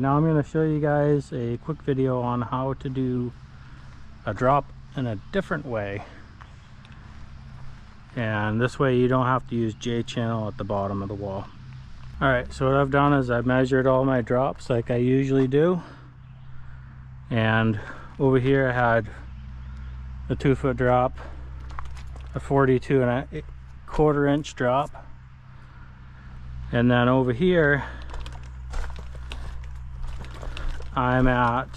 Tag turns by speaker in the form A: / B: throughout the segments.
A: Now I'm going to show you guys a quick video on how to do a drop in a different way. And this way you don't have to use J channel at the bottom of the wall. Alright, so what I've done is I've measured all my drops like I usually do. And over here I had a 2-foot drop, a 42¼ inch drop. And then over here I'm at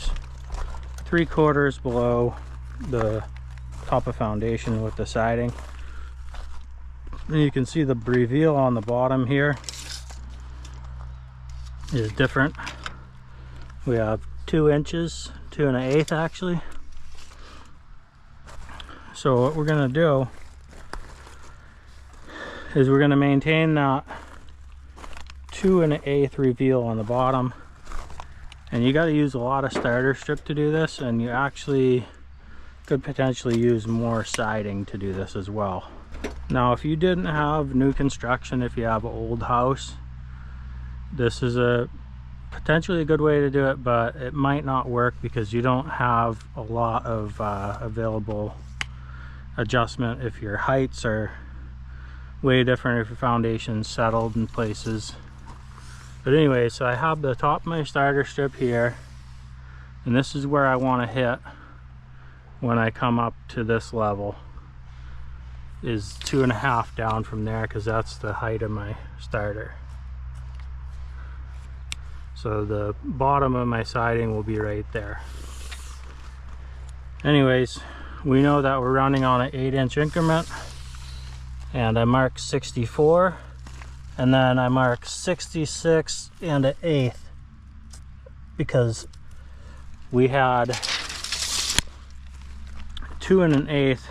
A: 3/4 below the top of foundation with the siding. And you can see the reveal on the bottom here is different. We have 2 inches, 2 1/8 actually. So what we're gonna do is we're gonna maintain that 2 1/8 reveal on the bottom. And you got to use a lot of starter strip to do this, and you actually could potentially use more siding to do this as well. Now if you didn't have new construction, if you have an old house, this is a potentially a good way to do it, but it might not work because you don't have a lot of available adjustment if your heights are way different, if your foundation's settled in places. But anyway, so I have the top of my starter strip here, and this is where I want to hit when I come up to this level, is 2 1/2 down from there, because that's the height of my starter. So the bottom of my siding will be right there. Anyways, we know that we're running on an 8-inch increment, and I marked 64. And then I mark 66 1/8 because we had 2 1/8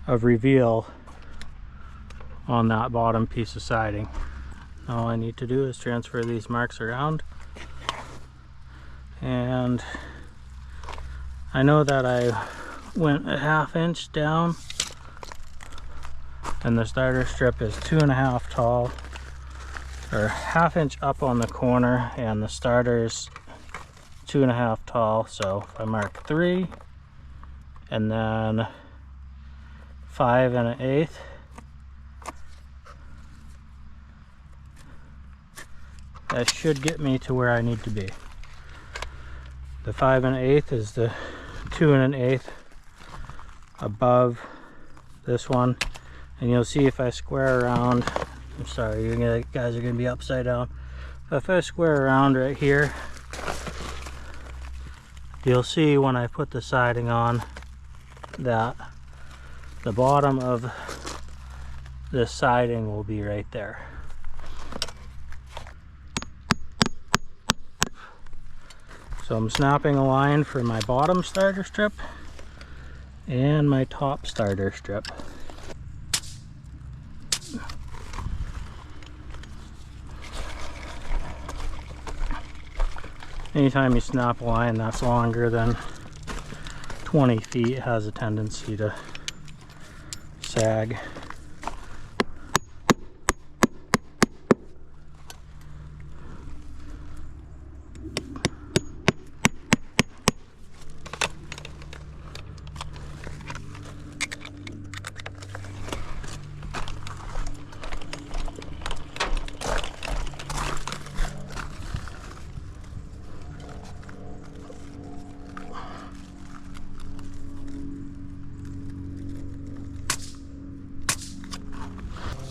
A: of reveal on that bottom piece of siding. All I need to do is transfer these marks around, and I know that I went a 1/2 inch down, and the starter strip is 2 1/2 tall, or 1/2 inch up on the corner, and the starter's 2 1/2 tall. So if I mark 3 and then 5 1/8, that should get me to where I need to be. The 5 1/8 is the 2 1/8 above this one. And you'll see if I square around, I'm sorry, you guys are going to be upside down. If I square around right here, you'll see when I put the siding on that the bottom of this siding will be right there. So I'm snapping a line for my bottom starter strip and my top starter strip. Anytime you snap a line that's longer than 20 feet, it has a tendency to sag.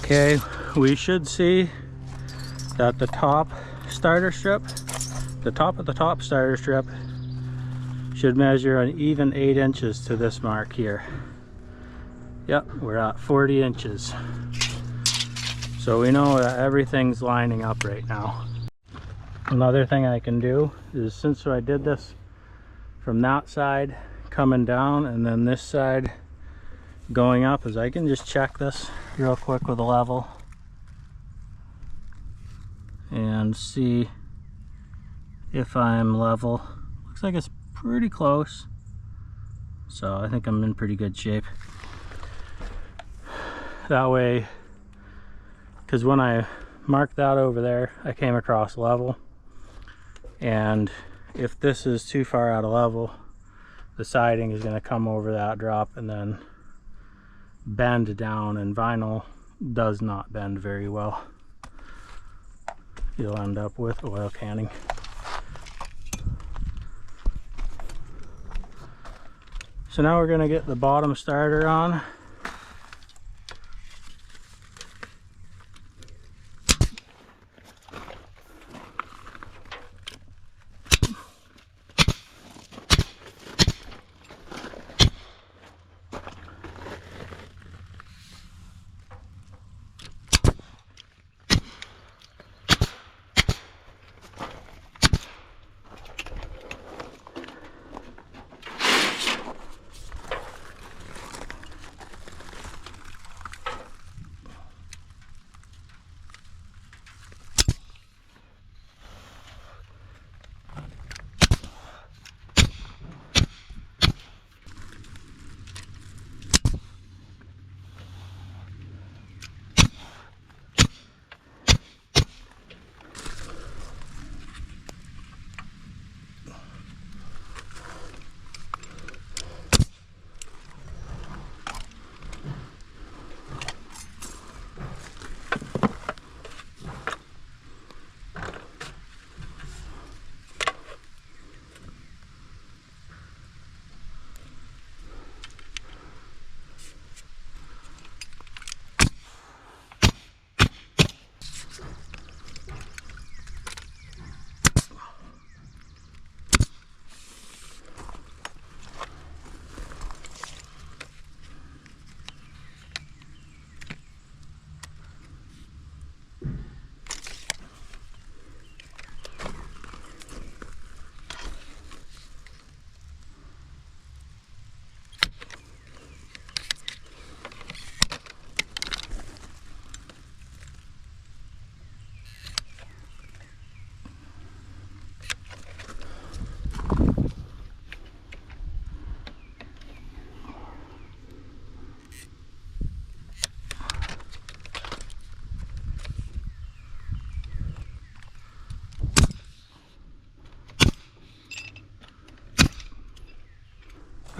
A: Okay, we should see that the top starter strip, the top of the top starter strip should measure an even 8 inches to this mark here. Yep, we're at 40 inches. So we know that everything's lining up right now. Another thing I can do is, since I did this from that side coming down and then this side going up, is I can just check this real quick with a level and see if I'm level. Looks like it's pretty close, so I think I'm in pretty good shape. That way, because when I marked that over there, I came across level. And if this is too far out of level, the siding is going to come over that drop and then bend down, and vinyl does not bend very well. You'll end up with oil canning. So now we're going to get the bottom starter on.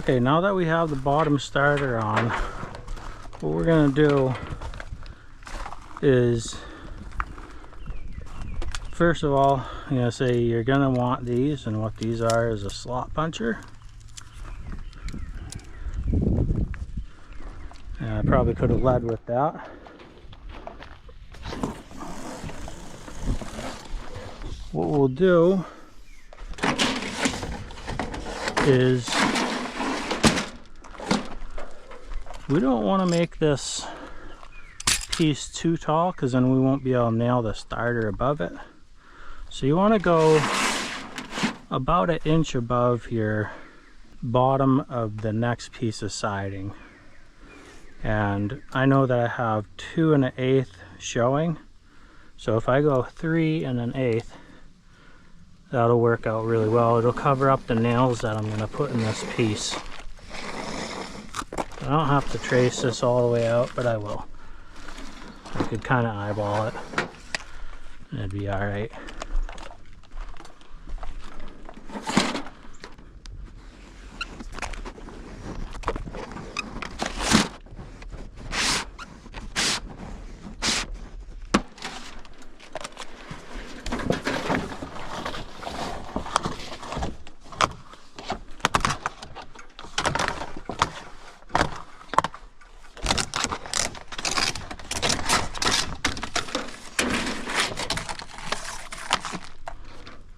A: Okay, now that we have the bottom starter on, what we're going to do is, first of all, I'm going to say you're going to want these, and what these are is a slot puncher. And I probably could have led with that. What we'll do is, we don't want to make this piece too tall because then we won't be able to nail the starter above it. So you want to go about an inch above your bottom of the next piece of siding. And I know that I have 2 1/8 showing. So if I go 3 1/8, that'll work out really well. It'll cover up the nails that I'm going to put in this piece. I don't have to trace this all the way out, but I will. I could kind of eyeball it, and it'd be alright.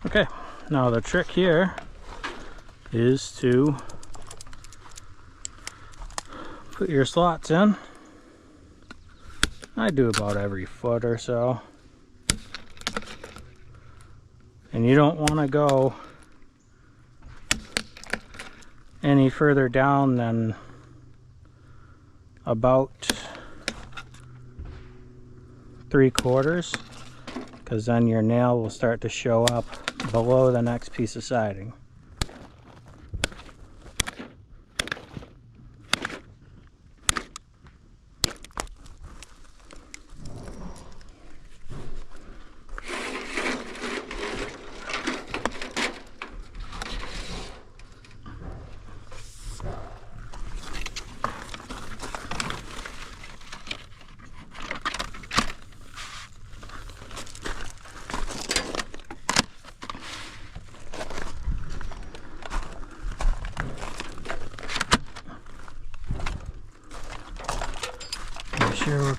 A: Okay, now the trick here is to put your slots in. I do about every foot or so. And you don't want to go any further down than about 3/4, because then your nail will start to show up below the next piece of siding.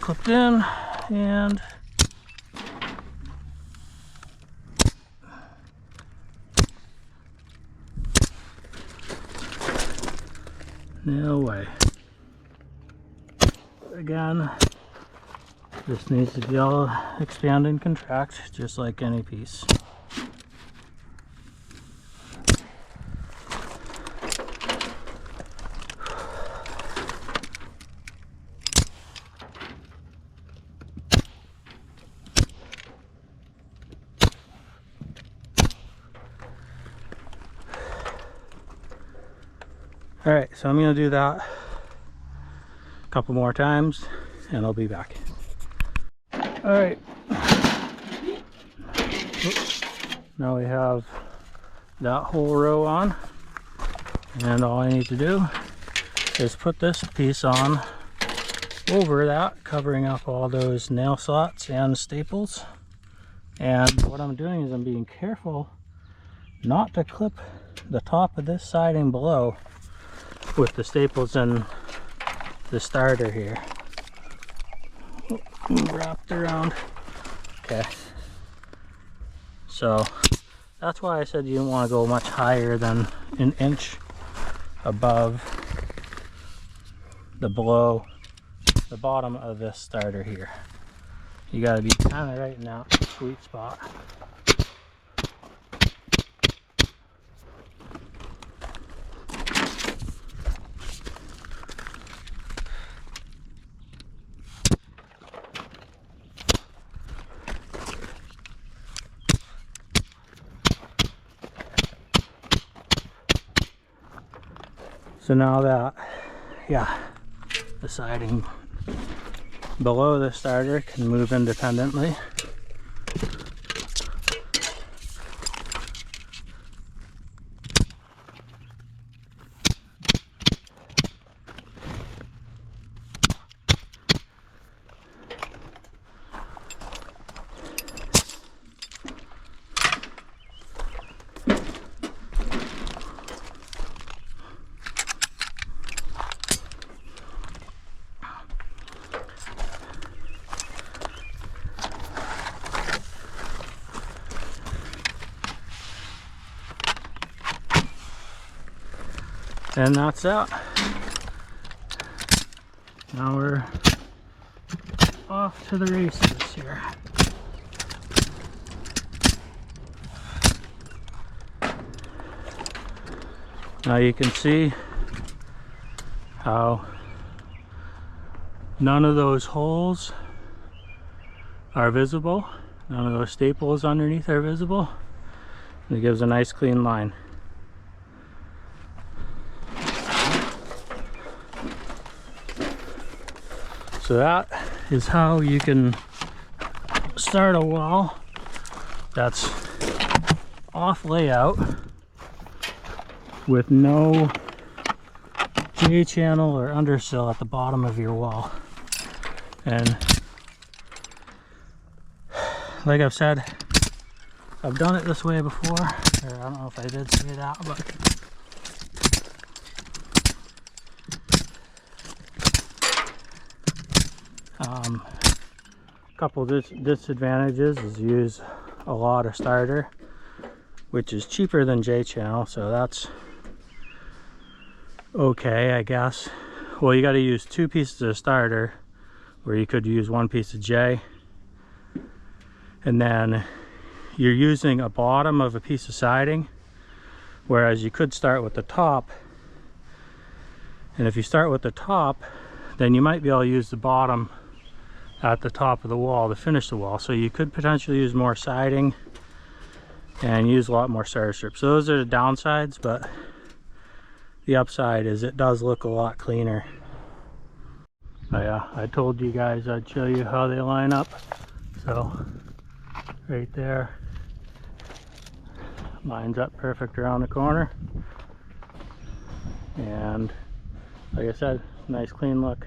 A: clipped in, and no way. Again, this needs to be all expand and contract just like any piece. Alright, so I'm going to do that a couple more times and I'll be back. Alright, now we have that whole row on, and all I need to do is put this piece on over that, covering up all those nail slots and staples. And what I'm doing is I'm being careful not to clip the top of this siding below with the staples and the starter here. Wrapped around. Okay. So that's why I said you didn't want to go much higher than an inch above the bottom of this starter here. You got to be kind of right in that sweet spot. So now that, yeah, the siding below the starter can move independently. And that's that. Now we're off to the races here. Now you can see how none of those holes are visible. None of those staples underneath are visible. And it gives a nice clean line. So that is how you can start a wall that's off layout with no J-channel or undersill at the bottom of your wall. And like I've said, I've done it this way before, or I don't know if I did say that, but couple disadvantages is use a lot of starter, which is cheaper than J-channel, so that's okay, I guess. Well, you got to use 2 pieces of starter where you could use 1 piece of J, and then you're using a bottom of a piece of siding, whereas you could start with the top. And if you start with the top, then you might be able to use the bottom at the top of the wall to finish the wall. So you could potentially use more siding and use a lot more starter strips. So those are the downsides, but the upside is it does look a lot cleaner. But yeah, I told you guys I'd show you how they line up. So right there, lines up perfect around the corner. And like I said, nice clean look.